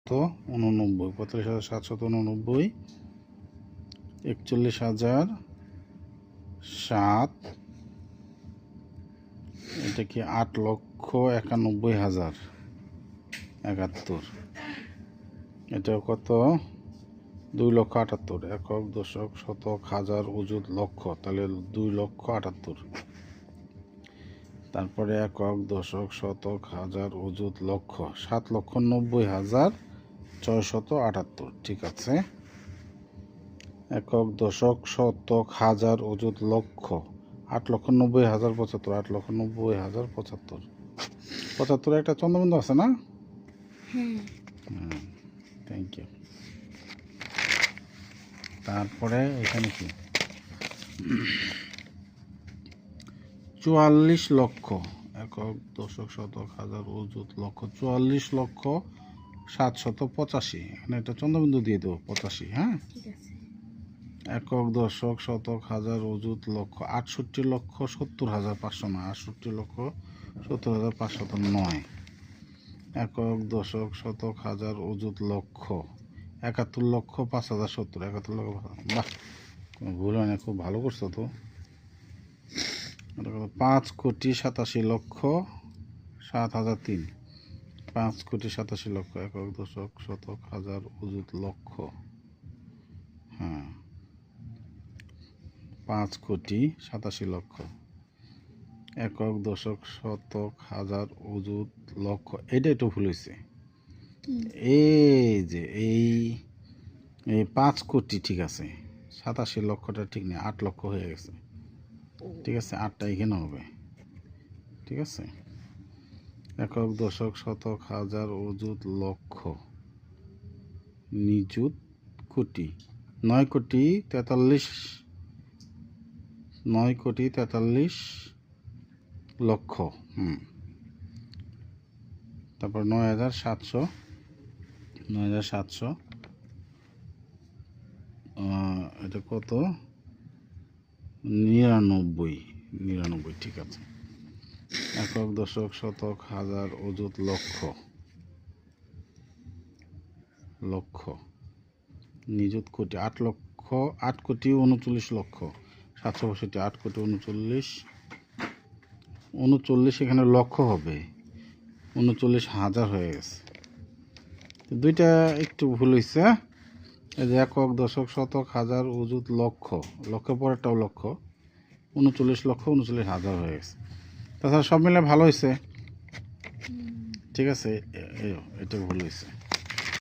45,789, 45,789, 41,007, এটা কি 8,91,071, এটা কত 2,78,000, একক দশক শতক হাজার অযুত লক্ষ, তাহলে 2,78,000। তারপরে একক দশক শতক হাজার অযুত লক্ষ 7,90,678, ঠিক আছে। একক দশক শতক হাজার অযুত লক্ষ 8,90,075, 8,90,075, 75 একটা চন্দ্রবিন্দু আছে না? Thank you. তারপরে এখানে কি 44 লক্ষ, একক দশক শতক হাজার অযুত লক্ষ 44,785, এখানে একটা চন্দ্রবিন্দু দিয়ে দেবো 85, হ্যাঁ। একক দশক শতক হাজার অযুত লক্ষ 68,70,500 নয়, 68,70,509। একক দশক শতক হাজার অযুত লক্ষ 71,05,070, 71,05,000। বাহ, কোনো ভুল হয় না, খুব ভালো করছো তো। 5,87,07,003, 5,87,00,000, একক দশক শতক হাজার অযুত লক্ষ, হ্যাঁ 5,87,00,000, একক দশক শতক হাজার অযুত লক্ষ। এটা একটু ভুল হয়েছে, এই যে এই 5 কোটি ঠিক আছে, 87 লক্ষটা ঠিক নেই, 8 লক্ষ হয়ে গেছে, ঠিক আছে, 8টা এখানে হবে, ঠিক আছে। একক দশক শতক হাজার অযুত লক্ষ নিযুত কোটি 9,43 লক্ষ, তারপর 9,700, এটা কত 99, ঠিক আছে। একক দশক শতক হাজার অযুত লক্ষ নিযুত কোটি 8,39,765, 8,39,765, এখানে লক্ষ হবে 39,000 হয়ে গেছে, দুইটা একটু ভুল হয়েছে। এই যে একক দশক শতক হাজার অযুত লক্ষ, লক্ষ্যের পরেরটাও লক্ষ, 39,39,000 হয়ে গেছে। তাছাড়া সব মিলে ভালো হয়েছে, ঠিক আছে, এটা ভুল হয়েছে।